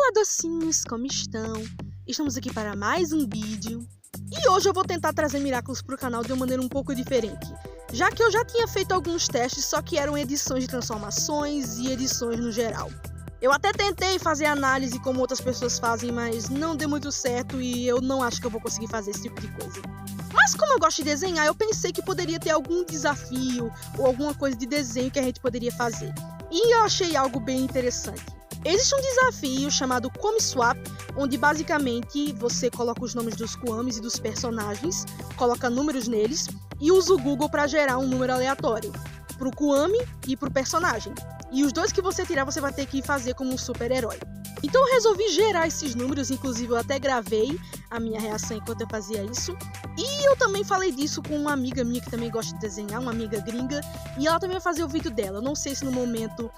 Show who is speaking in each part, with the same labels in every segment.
Speaker 1: Olá docinhos, como estão? Estamos aqui para mais um vídeo. E hoje eu vou tentar trazer Miraculous para o canal de uma maneira um pouco diferente. Já que eu já tinha feito alguns testes, só que eram edições de transformações e edições no geral. Eu até tentei fazer análise como outras pessoas fazem, mas não deu muito certo e eu não acho que eu vou conseguir fazer esse tipo de coisa. Mas como eu gosto de desenhar, eu pensei que poderia ter algum desafio ou alguma coisa de desenho que a gente poderia fazer. E eu achei algo bem interessante. Existe um desafio chamado Kwami Swap, onde basicamente você coloca os nomes dos Kwamis e dos personagens, coloca números neles e usa o Google para gerar um número aleatório pro Kwami e pro personagem. E os dois que você tirar você vai ter que fazer como um super-herói. Então eu resolvi gerar esses números, inclusive eu até gravei a minha reação enquanto eu fazia isso. E eu também falei disso com uma amiga minha que também gosta de desenhar, uma amiga gringa, e ela também vai fazer o vídeo dela. Eu não sei se no momento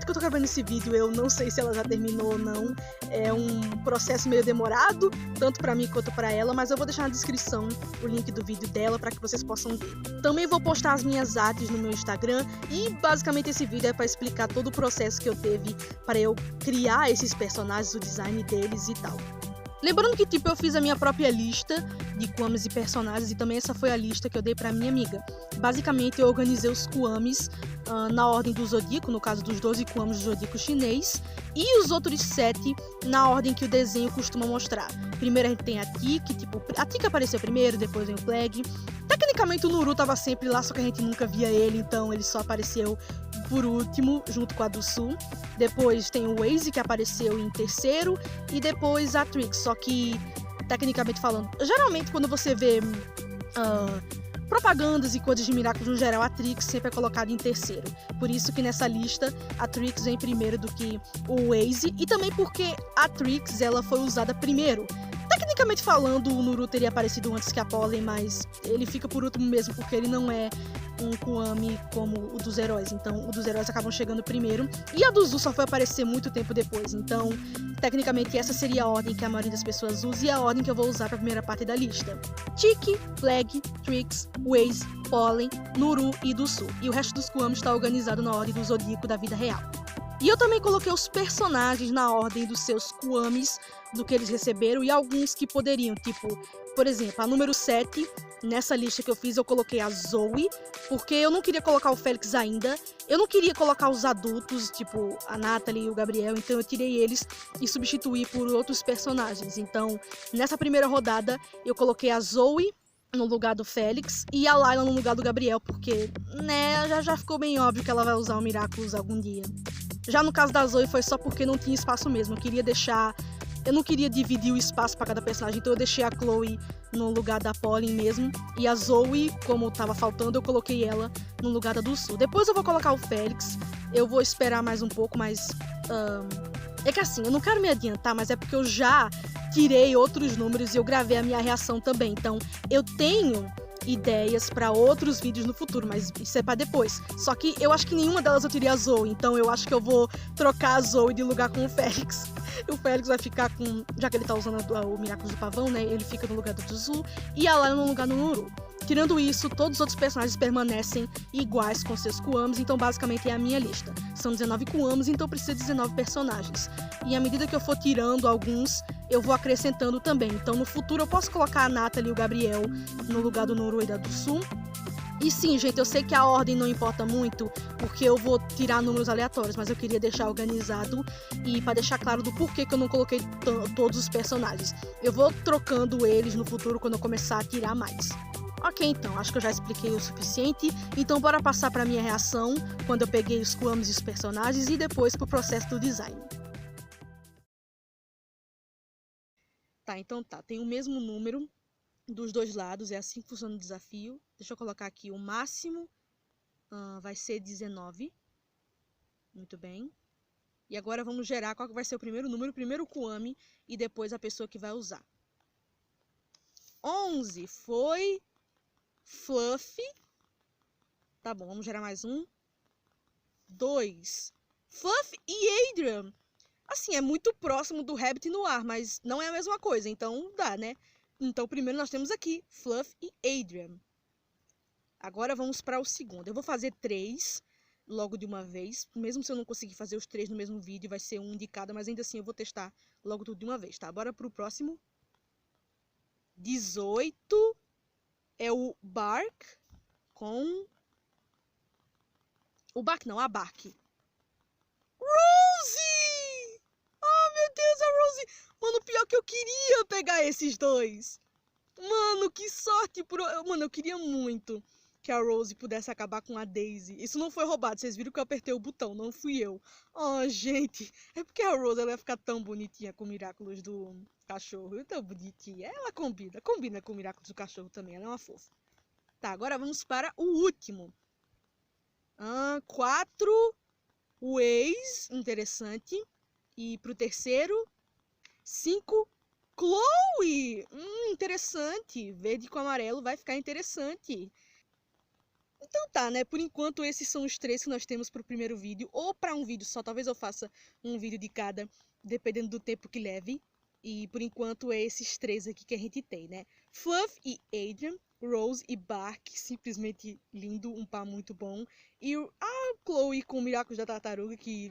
Speaker 1: que eu tô gravando esse vídeo, eu não sei se ela já terminou ou não. É um processo meio demorado, tanto pra mim quanto pra ela, mas eu vou deixar na descrição o link do vídeo dela pra que vocês possam ver. Também vou postar as minhas artes no meu Instagram e basicamente esse vídeo é pra explicar todo o processo que eu teve para eu criar esses personagens, o design deles e tal. Lembrando que eu fiz a minha própria lista de Kwamis e personagens e também essa foi a lista que eu dei pra minha amiga. Basicamente eu organizei os Kwamis na ordem do Zodíaco, no caso dos 12 Kwamis do Zodíaco chinês, e os outros 7 na ordem que o desenho costuma mostrar. Primeiro a gente tem a Tiki, a Tiki apareceu primeiro, depois vem o Plague. Tecnicamente o Nuru tava sempre lá, só que a gente nunca via ele, então ele só apareceu por último, junto com a do Sul. Depois tem o Waze, que apareceu em terceiro, e depois a Trix, só que, tecnicamente falando, geralmente quando você vê propagandas e coisas de Miraculous no geral, a Trix sempre é colocada em terceiro. Por isso que nessa lista a Trix vem primeiro do que o Waze, e também porque a Trix ela foi usada primeiro. Tecnicamente falando, o Nuru teria aparecido antes que a Pollen, mas ele fica por último mesmo porque ele não é um Kwami como o dos heróis. Então, o dos heróis acabam chegando primeiro. E a do Zu só foi aparecer muito tempo depois. Então, tecnicamente, essa seria a ordem que a maioria das pessoas usa e a ordem que eu vou usar para a primeira parte da lista. Tiki, Plague, Trix, Waze, Pollen, Nuru e do Sul. E o resto dos Kwamis está organizado na ordem do Zodíaco da vida real. E eu também coloquei os personagens na ordem dos seus Kwamis, do que eles receberam, e alguns que poderiam, por exemplo, a número 7, nessa lista que eu fiz, eu coloquei a Zoe, porque eu não queria colocar o Félix ainda, eu não queria colocar os adultos, tipo a Natalie e o Gabriel, então eu tirei eles e substituí por outros personagens. Então, nessa primeira rodada, eu coloquei a Zoe no lugar do Félix e a Layla no lugar do Gabriel, porque, né, já ficou bem óbvio que ela vai usar o Miraculous algum dia. Já no caso da Zoe foi só porque não tinha espaço mesmo, eu não queria dividir o espaço para cada personagem, então eu deixei a Chloe no lugar da Pollen mesmo, e a Zoe, como tava faltando, eu coloquei ela no lugar da do Sul. Depois eu vou colocar o Félix, eu vou esperar mais um pouco, mas é que assim, eu não quero me adiantar, mas é porque eu já tirei outros números e eu gravei a minha reação também, então eu tenho ideias para outros vídeos no futuro, mas isso é para depois. Só que eu acho que nenhuma delas eu tirei a Zoe, então eu acho que eu vou trocar a Zoe de lugar com o Félix. O Félix vai ficar com, já que ele tá usando o Miraculous do Pavão, né, ele fica no lugar do Zu e a Layla no lugar do Nuru. Tirando isso, todos os outros personagens permanecem iguais com seus Kwamis, então basicamente é a minha lista. São 19 Kwamis, então precisa de 19 personagens. E à medida que eu for tirando alguns, eu vou acrescentando também. Então no futuro eu posso colocar a Natalie e o Gabriel no lugar do Nuru e da do Sul. E sim, gente, eu sei que a ordem não importa muito, porque eu vou tirar números aleatórios, mas eu queria deixar organizado e para deixar claro do porquê que eu não coloquei todos os personagens. Eu vou trocando eles no futuro quando eu começar a tirar mais. Ok, então, acho que eu já expliquei o suficiente, então bora passar para minha reação quando eu peguei os Kwamis e os personagens e depois pro processo do design. Tá, então tá, tem o mesmo número dos dois lados, é assim que funciona o desafio. Deixa eu colocar aqui o máximo, vai ser 19. Muito bem. E agora vamos gerar qual que vai ser o primeiro número, o primeiro Kwami e depois a pessoa que vai usar. 11 foi Fluffy. Tá bom, vamos gerar mais um. 2. Fluffy e Adrian. Assim, é muito próximo do Rabbit no ar, mas não é a mesma coisa, então dá, né? Então primeiro nós temos aqui Fluffy e Adrian. Agora vamos para o segundo. Eu vou fazer 3 logo de uma vez. Mesmo se eu não conseguir fazer os 3 no mesmo vídeo, vai ser um de cada, mas ainda assim eu vou testar logo tudo de uma vez, tá? Bora pro próximo. 18 é o Bark com... O Bark não, a Bark. Rosie! Oh, meu Deus, a Rosie! Mano, pior que eu queria pegar esses dois. Mano, que sorte! Mano, eu queria muito que a Rosie pudesse acabar com a Daisy. Isso não foi roubado, vocês viram que eu apertei o botão, não fui eu. Oh, gente, é porque a Rosie ela ia ficar tão bonitinha com o Miraculous do cachorro. Tão bonitinha. Ela combina com o Miraculous do cachorro também, ela é uma fofa. Tá, agora vamos para o último. 4, o ex, interessante. E pro terceiro, 5, Chloe. Interessante. Verde com amarelo vai ficar interessante. Então tá, né? Por enquanto esses são os 3 que nós temos pro primeiro vídeo. Ou para um vídeo só, talvez eu faça um vídeo de cada, dependendo do tempo que leve. E por enquanto é esses 3 aqui que a gente tem, né? Fluff e Adrian, Rose e Bark, simplesmente lindo, um par muito bom. E a Chloe com o Miraculous da Tartaruga, que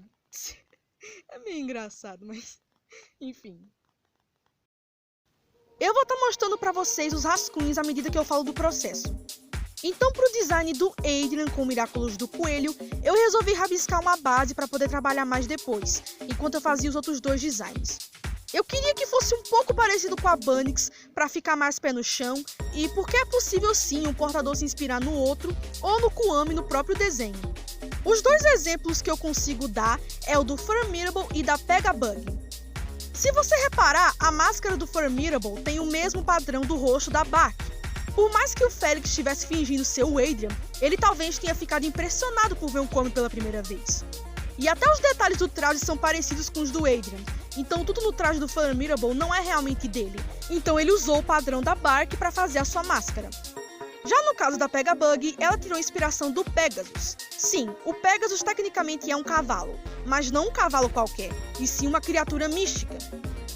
Speaker 1: é meio engraçado, mas enfim. Eu vou estar mostrando pra vocês os rascunhos à medida que eu falo do processo. Então, pro design do Adrian com o Miraculous do coelho, eu resolvi rabiscar uma base para poder trabalhar mais depois, enquanto eu fazia os outros 2 designs. Eu queria que fosse um pouco parecido com a Bunnix, para ficar mais pé no chão, e porque é possível sim um portador se inspirar no outro, ou no Kwame no próprio desenho. Os 2 exemplos que eu consigo dar é o do Formidable e da Pegabug. Se você reparar, a máscara do Formidable tem o mesmo padrão do rosto da Bark. Por mais que o Félix estivesse fingindo ser o Adrian, ele talvez tenha ficado impressionado por ver um Kwame pela primeira vez. E até os detalhes do traje são parecidos com os do Adrian, então tudo no traje do Formidable não é realmente dele, então ele usou o padrão da Bark para fazer a sua máscara. Já no caso da Pegabug, ela tirou inspiração do Pegasus. Sim, o Pegasus tecnicamente é um cavalo, mas não um cavalo qualquer, e sim uma criatura mística.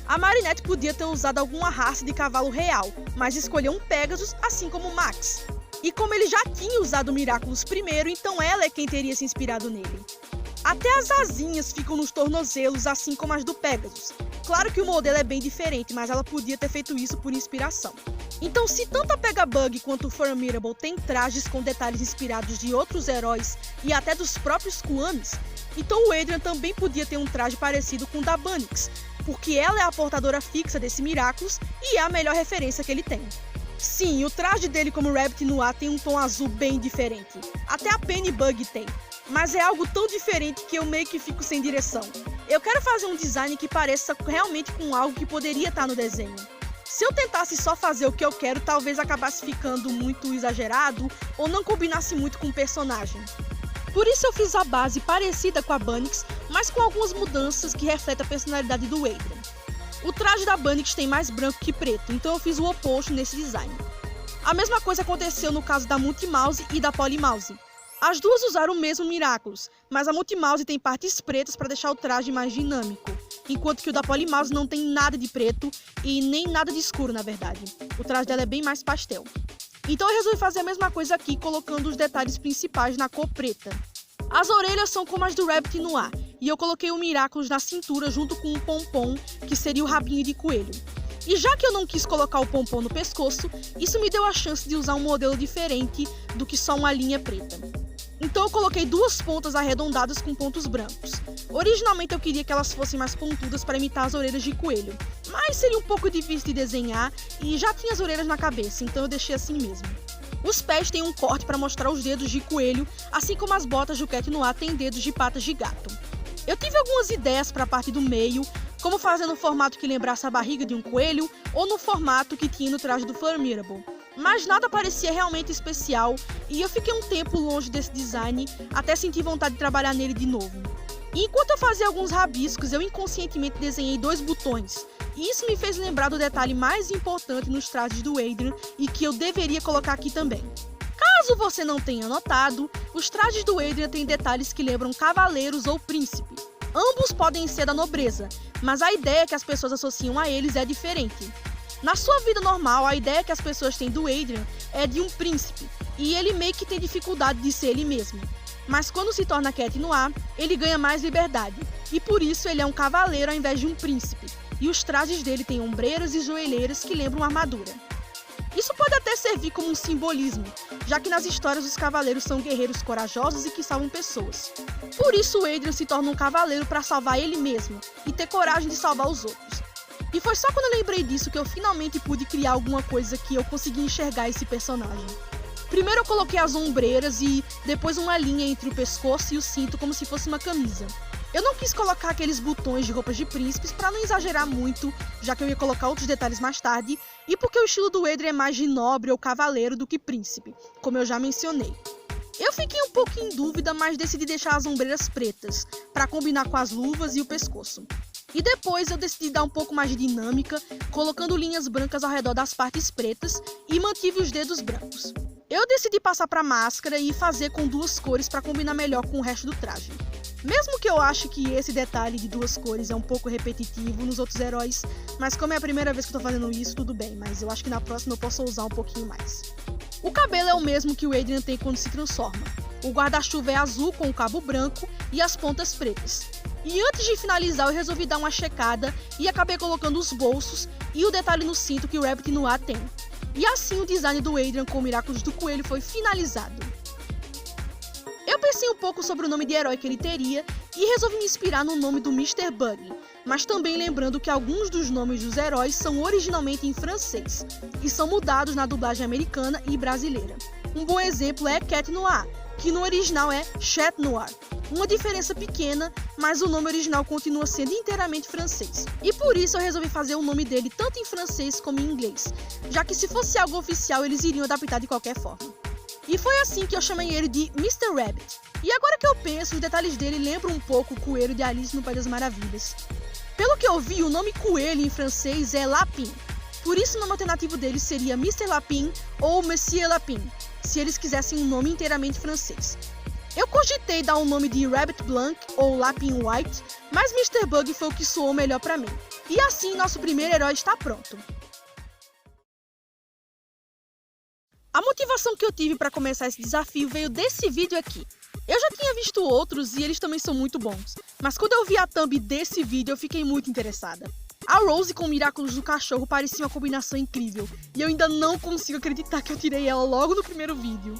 Speaker 1: A Marinette podia ter usado alguma raça de cavalo real, mas escolheu um Pegasus, assim como o Max. E como ele já tinha usado o Miraculous primeiro, então ela é quem teria se inspirado nele. Até as asinhas ficam nos tornozelos, assim como as do Pegasus. Claro que o modelo é bem diferente, mas ela podia ter feito isso por inspiração. Então, se tanto a Pegabug quanto o Formidable têm trajes com detalhes inspirados de outros heróis e até dos próprios Kwames, então o Adrian também podia ter um traje parecido com o da Bunnix, porque ela é a portadora fixa desse Miraculous e é a melhor referência que ele tem. Sim, o traje dele como Rabbit Noir tem um tom azul bem diferente. Até a Pennybug tem. Mas é algo tão diferente que eu meio que fico sem direção. Eu quero fazer um design que pareça realmente com algo que poderia estar no desenho. Se eu tentasse só fazer o que eu quero, talvez acabasse ficando muito exagerado ou não combinasse muito com o personagem. Por isso eu fiz a base parecida com a Bunnix, mas com algumas mudanças que refletem a personalidade do Adrian. O traje da Bunnix tem mais branco que preto, então eu fiz o oposto nesse design. A mesma coisa aconteceu no caso da Multimouse e da Polymouse. As duas usaram o mesmo Miraculous, mas a Multimouse tem partes pretas para deixar o traje mais dinâmico, enquanto que o da Polymouse não tem nada de preto e nem nada de escuro, na verdade. O traje dela é bem mais pastel. Então eu resolvi fazer a mesma coisa aqui, colocando os detalhes principais na cor preta. As orelhas são como as do Rabbit Noir, e eu coloquei o Miraculous na cintura junto com um pompom, que seria o rabinho de coelho. E já que eu não quis colocar o pompom no pescoço, isso me deu a chance de usar um modelo diferente do que só uma linha preta. Então eu coloquei 2 pontas arredondadas com pontos brancos. Originalmente eu queria que elas fossem mais pontudas para imitar as orelhas de coelho, mas seria um pouco difícil de desenhar e já tinha as orelhas na cabeça, então eu deixei assim mesmo. Os pés têm um corte para mostrar os dedos de coelho, assim como as botas do Cat Noir têm dedos de patas de gato. Eu tive algumas ideias para a parte do meio, como fazer no formato que lembrasse a barriga de um coelho ou no formato que tinha no traje do Formidable. Mas nada parecia realmente especial e eu fiquei um tempo longe desse design até sentir vontade de trabalhar nele de novo. E enquanto eu fazia alguns rabiscos, eu inconscientemente desenhei 2 botões. E isso me fez lembrar do detalhe mais importante nos trajes do Adrian e que eu deveria colocar aqui também. Caso você não tenha notado, os trajes do Adrian têm detalhes que lembram cavaleiros ou príncipe. Ambos podem ser da nobreza, mas a ideia que as pessoas associam a eles é diferente. Na sua vida normal, a ideia que as pessoas têm do Adrian é de um príncipe, e ele meio que tem dificuldade de ser ele mesmo. Mas quando se torna Cat Noir, ele ganha mais liberdade, e por isso ele é um cavaleiro ao invés de um príncipe, e os trajes dele têm ombreiras e joelheiras que lembram armadura. Isso pode até servir como um simbolismo, já que nas histórias os cavaleiros são guerreiros corajosos e que salvam pessoas. Por isso o Adrian se torna um cavaleiro para salvar ele mesmo, e ter coragem de salvar os outros. E foi só quando eu lembrei disso que eu finalmente pude criar alguma coisa que eu consegui enxergar esse personagem. Primeiro eu coloquei as ombreiras e depois uma linha entre o pescoço e o cinto como se fosse uma camisa. Eu não quis colocar aqueles botões de roupas de príncipes para não exagerar muito, já que eu ia colocar outros detalhes mais tarde, e porque o estilo do Adrian é mais de nobre ou cavaleiro do que príncipe, como eu já mencionei. Eu fiquei um pouco em dúvida, mas decidi deixar as ombreiras pretas, para combinar com as luvas e o pescoço. E depois eu decidi dar um pouco mais de dinâmica, colocando linhas brancas ao redor das partes pretas e mantive os dedos brancos. Eu decidi passar para a máscara e fazer com duas cores para combinar melhor com o resto do traje. Mesmo que eu ache que esse detalhe de duas cores é um pouco repetitivo nos outros heróis, mas como é a primeira vez que eu tô fazendo isso, tudo bem, mas eu acho que na próxima eu posso usar um pouquinho mais. O cabelo é o mesmo que o Adrian tem quando se transforma. O guarda-chuva é azul com o cabo branco e as pontas pretas. E antes de finalizar eu resolvi dar uma checada e acabei colocando os bolsos e o detalhe no cinto que o Rabbit Noir tem. E assim o design do Adrian com Miraculous do Coelho foi finalizado. Eu pensei um pouco sobre o nome de herói que ele teria e resolvi me inspirar no nome do Mr. Buggy, mas também lembrando que alguns dos nomes dos heróis são originalmente em francês e são mudados na dublagem americana e brasileira. Um bom exemplo é Cat Noir, que no original é Chat Noir. Uma diferença pequena, mas o nome original continua sendo inteiramente francês. E por isso eu resolvi fazer o nome dele tanto em francês como em inglês, já que se fosse algo oficial eles iriam adaptar de qualquer forma. E foi assim que eu chamei ele de Mr. Rabbit. E agora que eu penso, os detalhes dele lembram um pouco o coelho de Alice no País das Maravilhas. Pelo que eu vi, o nome coelho em francês é Lapin. Por isso o nome alternativo dele seria Mr. Lapin ou Monsieur Lapin, se eles quisessem um nome inteiramente francês. Eu cogitei dar um nome de Rabbit Blanc ou Lapin White, mas Mr. Bug foi o que soou melhor pra mim. E assim nosso primeiro herói está pronto. A motivação que eu tive para começar esse desafio veio desse vídeo aqui. Eu já tinha visto outros e eles também são muito bons, mas quando eu vi a thumb desse vídeo eu fiquei muito interessada. A Rose com o Miraculous do cachorro parecia uma combinação incrível, e eu ainda não consigo acreditar que eu tirei ela logo no primeiro vídeo.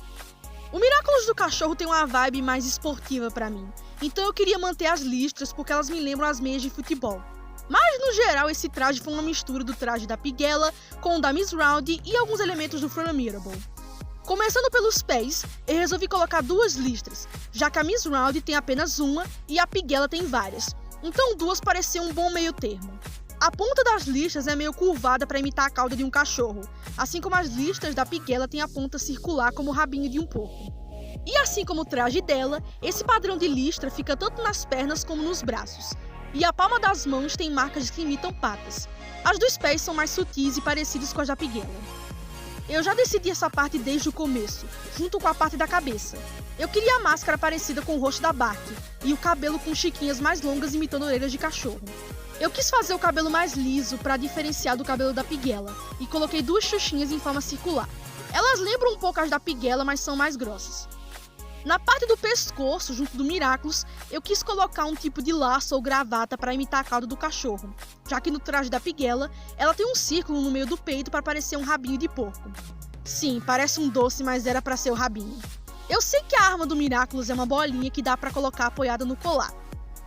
Speaker 1: O Miraculous do cachorro tem uma vibe mais esportiva pra mim, então eu queria manter as listras porque elas me lembram as meias de futebol. Mas no geral esse traje foi uma mistura do traje da Piguela com o da Miss Round e alguns elementos do Formidable. Começando pelos pés, eu resolvi colocar duas listras, já que a Miss Round tem apenas uma e a Piguela tem várias, então duas pareciam um bom meio termo. A ponta das listras é meio curvada para imitar a cauda de um cachorro, assim como as listras da Piguela têm a ponta circular como o rabinho de um porco. E assim como o traje dela, esse padrão de listra fica tanto nas pernas como nos braços, e a palma das mãos tem marcas que imitam patas. As dos pés são mais sutis e parecidas com as da Piguela. Eu já decidi essa parte desde o começo, junto com a parte da cabeça. Eu queria a máscara parecida com o rosto da Bark, e o cabelo com chiquinhas mais longas imitando orelhas de cachorro. Eu quis fazer o cabelo mais liso para diferenciar do cabelo da Piguela, e coloquei duas xuxinhas em forma circular. Elas lembram um pouco as da Piguela, mas são mais grossas. Na parte do pescoço, junto do Miraculous, eu quis colocar um tipo de laço ou gravata para imitar a cauda do cachorro, já que no traje da Piguela, ela tem um círculo no meio do peito para parecer um rabinho de porco. Sim, parece um doce, mas era para ser o rabinho. Eu sei que a arma do Miraculous é uma bolinha que dá para colocar apoiada no colar,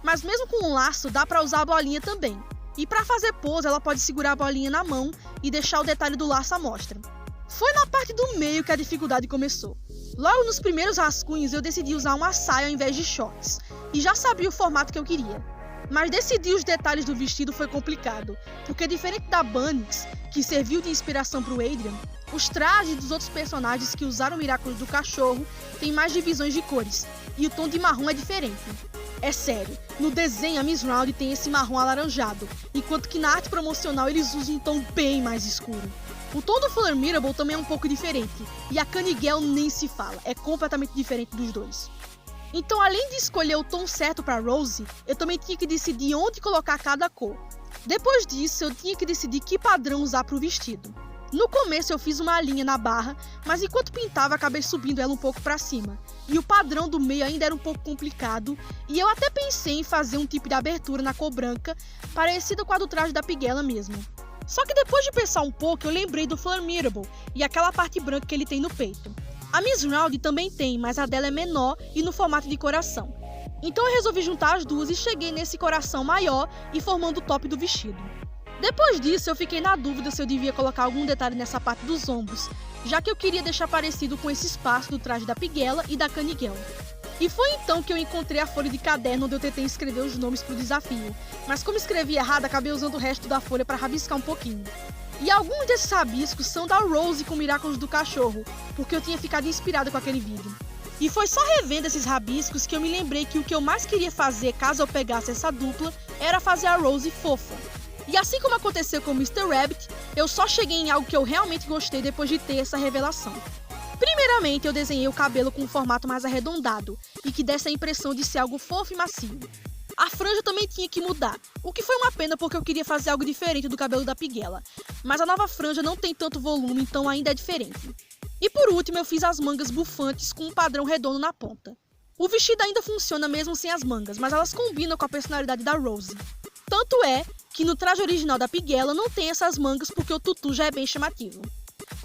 Speaker 1: mas mesmo com um laço dá para usar a bolinha também. E para fazer pose, ela pode segurar a bolinha na mão e deixar o detalhe do laço à mostra. Foi na parte do meio que a dificuldade começou. Logo nos primeiros rascunhos eu decidi usar uma saia ao invés de shorts, e já sabia o formato que eu queria. Mas decidir os detalhes do vestido foi complicado, porque diferente da Bunnix, que serviu de inspiração para o Adrian, os trajes dos outros personagens que usaram o Miraculous do cachorro têm mais divisões de cores, e o tom de marrom é diferente. É sério, no desenho a Miss Round tem esse marrom alaranjado, enquanto que na arte promocional eles usam um tom bem mais escuro. O tom do Formidable também é um pouco diferente, e a Canigel nem se fala, é completamente diferente dos dois. Então, além de escolher o tom certo para Rose, eu também tinha que decidir onde colocar cada cor. Depois disso, eu tinha que decidir que padrão usar para o vestido. No começo eu fiz uma linha na barra, mas enquanto pintava acabei subindo ela um pouco para cima. e o padrão do meio ainda era um pouco complicado, e eu até pensei em fazer um tipo de abertura na cor branca, parecida com a do traje da Piguela mesmo. Só que depois de pensar um pouco, eu lembrei do Formidable e aquela parte branca que ele tem no peito. A Miss Round também tem, mas a dela é menor e no formato de coração. Então eu resolvi juntar as duas e cheguei nesse coração maior e formando o top do vestido. Depois disso, eu fiquei na dúvida se eu devia colocar algum detalhe nessa parte dos ombros, já que eu queria deixar parecido com esse espaço do traje da Piguela e da Caniguel. E foi então que eu encontrei a folha de caderno onde eu tentei escrever os nomes pro desafio, mas como escrevi errado, acabei usando o resto da folha para rabiscar um pouquinho. E alguns desses rabiscos são da Rose com Miraculous do Cachorro, porque eu tinha ficado inspirado com aquele vídeo. E foi só revendo esses rabiscos que eu me lembrei que o que eu mais queria fazer caso eu pegasse essa dupla era fazer a Rose fofa. E assim como aconteceu com o Mr. Rabbit, eu só cheguei em algo que eu realmente gostei depois de ter essa revelação. Primeiramente, eu desenhei o cabelo com um formato mais arredondado, e que desse a impressão de ser algo fofo e macio. A franja também tinha que mudar, o que foi uma pena porque eu queria fazer algo diferente do cabelo da Piguela, mas a nova franja não tem tanto volume, então ainda é diferente. E por último, eu fiz as mangas bufantes com um padrão redondo na ponta. O vestido ainda funciona mesmo sem as mangas, mas elas combinam com a personalidade da Rose. Tanto é que no traje original da Piguela não tem essas mangas porque o tutu já é bem chamativo.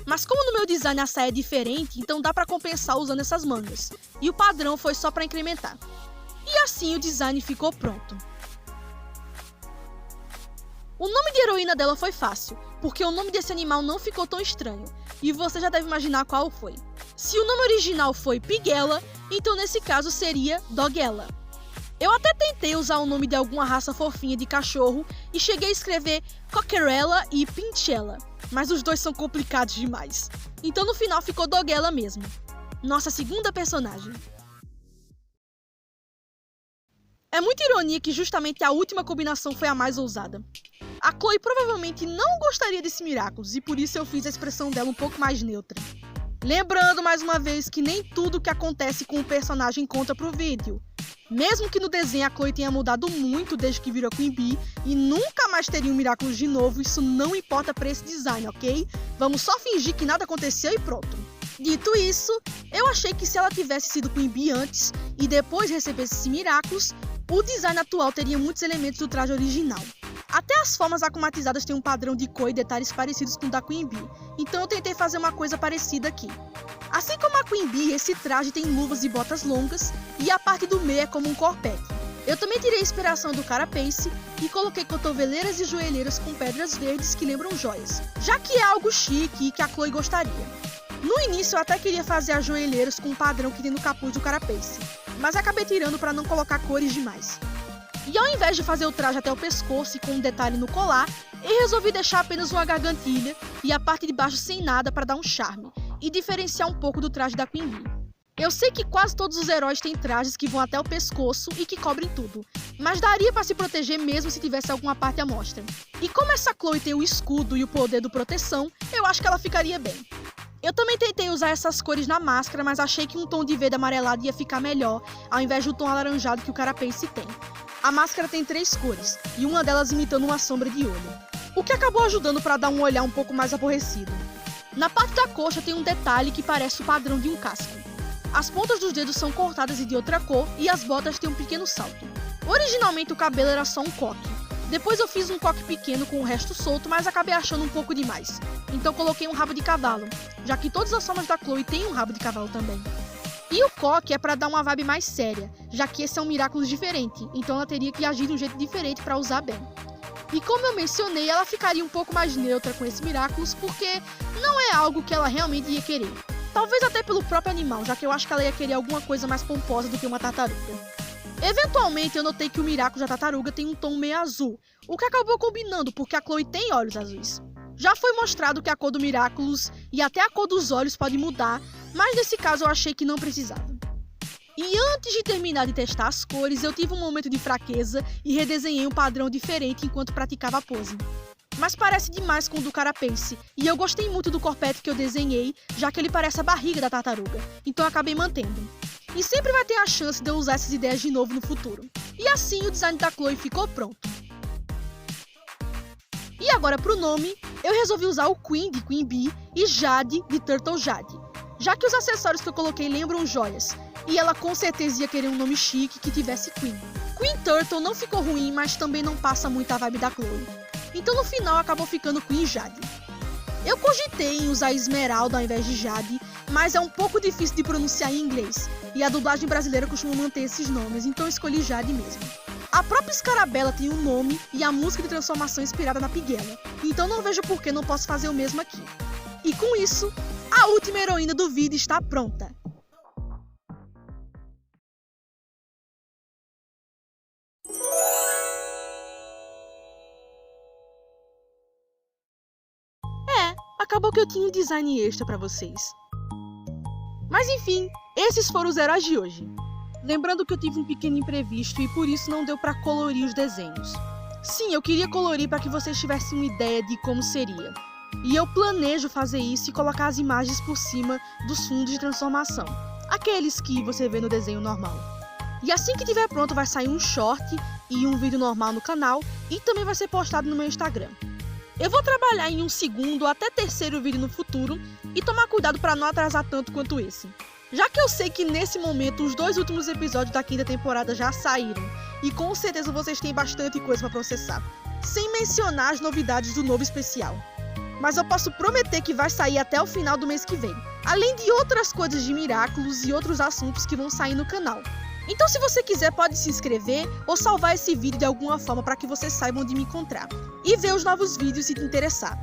Speaker 1: Mas como no meu design a saia é diferente, então dá pra compensar usando essas mangas. E o padrão foi só pra incrementar. E assim o design ficou pronto. O nome de heroína dela foi fácil, porque o nome desse animal não ficou tão estranho. E você já deve imaginar qual foi. Se o nome original foi Piguela, então nesse caso seria Doguela. Eu até tentei usar o nome de alguma raça fofinha de cachorro e cheguei a escrever Cockerella e Pinchella, mas os dois são complicados demais. Então no final ficou Doguela mesmo. Nossa segunda personagem. É muita ironia que justamente a última combinação foi a mais ousada. A Chloe provavelmente não gostaria desse Miraculous e por isso eu fiz a expressão dela um pouco mais neutra. Lembrando mais uma vez que nem tudo que acontece com o personagem conta pro vídeo. Mesmo que no desenho a Chloe tenha mudado muito desde que virou Queen Bee e nunca mais teria um Miraculous de novo, isso não importa pra esse design, ok? Vamos só fingir que nada aconteceu e pronto. Dito isso, eu achei que se ela tivesse sido Queen Bee antes e depois recebesse esse Miraculous, o design atual teria muitos elementos do traje original. Até as formas acumatizadas têm um padrão de cor e detalhes parecidos com o da Queen Bee, então eu tentei fazer uma coisa parecida aqui. Assim como a Queen Bee, esse traje tem luvas e botas longas, e a parte do meio é como um corpete. Eu também tirei a inspiração do Carapace e coloquei cotoveleiras e joelheiras com pedras verdes que lembram joias, já que é algo chique e que a Chloe gostaria. No início eu até queria fazer as joelheiras com o padrão que tem no capuz do Carapace, mas acabei tirando para não colocar cores demais. E ao invés de fazer o traje até o pescoço e com um detalhe no colar, eu resolvi deixar apenas uma gargantilha e a parte de baixo sem nada para dar um charme e diferenciar um pouco do traje da Queen Bee. Eu sei que quase todos os heróis têm trajes que vão até o pescoço e que cobrem tudo, mas daria para se proteger mesmo se tivesse alguma parte à mostra. E como essa Chloe tem o escudo e o poder do proteção, eu acho que ela ficaria bem. Eu também tentei usar essas cores na máscara, mas achei que um tom de verde amarelado ia ficar melhor, ao invés do tom alaranjado que o Carapace tem. A máscara tem 3 cores, e uma delas imitando uma sombra de olho, o que acabou ajudando para dar um olhar um pouco mais aborrecido. Na parte da coxa tem um detalhe que parece o padrão de um casco. As pontas dos dedos são cortadas e de outra cor, e as botas têm um pequeno salto. Originalmente o cabelo era só um coque. Depois eu fiz um coque pequeno com o resto solto, mas acabei achando um pouco demais. Então coloquei um rabo de cavalo, já que todas as formas da Chloe têm um rabo de cavalo também. E o coque é pra dar uma vibe mais séria, já que esse é um Miraculous diferente, então ela teria que agir de um jeito diferente pra usar bem. E como eu mencionei, ela ficaria um pouco mais neutra com esse Miraculous, porque não é algo que ela realmente ia querer. Talvez até pelo próprio animal, já que eu acho que ela ia querer alguma coisa mais pomposa do que uma tartaruga. Eventualmente eu notei que o Miraculous da tartaruga tem um tom meio azul, o que acabou combinando porque a Chloe tem olhos azuis. Já foi mostrado que a cor do Miraculous e até a cor dos olhos pode mudar, mas nesse caso eu achei que não precisava. E antes de terminar de testar as cores, eu tive um momento de fraqueza e redesenhei um padrão diferente enquanto praticava a pose. Mas parece demais com o do Carapace, e eu gostei muito do corpete que eu desenhei, já que ele parece a barriga da tartaruga, então eu acabei mantendo. E sempre vai ter a chance de eu usar essas ideias de novo no futuro. E assim o design da Chloe ficou pronto. E agora pro nome, eu resolvi usar o Queen de Queen Bee e Jade de Turtle Jade, já que os acessórios que eu coloquei lembram joias, E ela com certeza ia querer um nome chique que tivesse Queen. Queen Turtle não ficou ruim, mas também não passa muito a vibe da Chloe. Então no final acabou ficando Queen Jade. Eu cogitei em usar Esmeralda ao invés de Jade, mas é um pouco difícil de pronunciar em inglês, e a dublagem brasileira costuma manter esses nomes, então eu escolhi Jade mesmo. A própria Scarabella tem um nome e a música de transformação inspirada na Piguela, então não vejo por que não posso fazer o mesmo aqui. E com isso, a última heroína do vídeo está pronta. Acabou que eu tinha um design extra pra vocês. Mas enfim, esses foram os heróis de hoje. Lembrando que eu tive um pequeno imprevisto e por isso não deu pra colorir os desenhos. Sim, eu queria colorir para que vocês tivessem uma ideia de como seria. E eu planejo fazer isso e colocar as imagens por cima dos fundos de transformação. Aqueles que você vê no desenho normal. E assim que tiver pronto vai sair um short e um vídeo normal no canal e também vai ser postado no meu Instagram. Eu vou trabalhar em um segundo até terceiro vídeo no futuro e tomar cuidado para não atrasar tanto quanto esse. Já que eu sei que nesse momento os 2 últimos episódios da 5ª temporada já saíram e com certeza vocês têm bastante coisa para processar, sem mencionar as novidades do novo especial. Mas eu posso prometer que vai sair até o final do mês que vem, além de outras coisas de Miraculous e outros assuntos que vão sair no canal. Então se você quiser pode se inscrever ou salvar esse vídeo de alguma forma para que vocês saibam onde me encontrar e ver os novos vídeos se te interessar.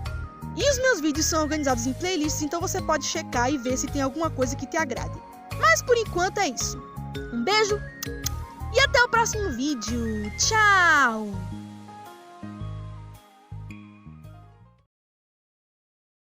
Speaker 1: E os meus vídeos são organizados em playlists, então você pode checar e ver se tem alguma coisa que te agrade. Mas por enquanto é isso. Um beijo e até o próximo vídeo. Tchau!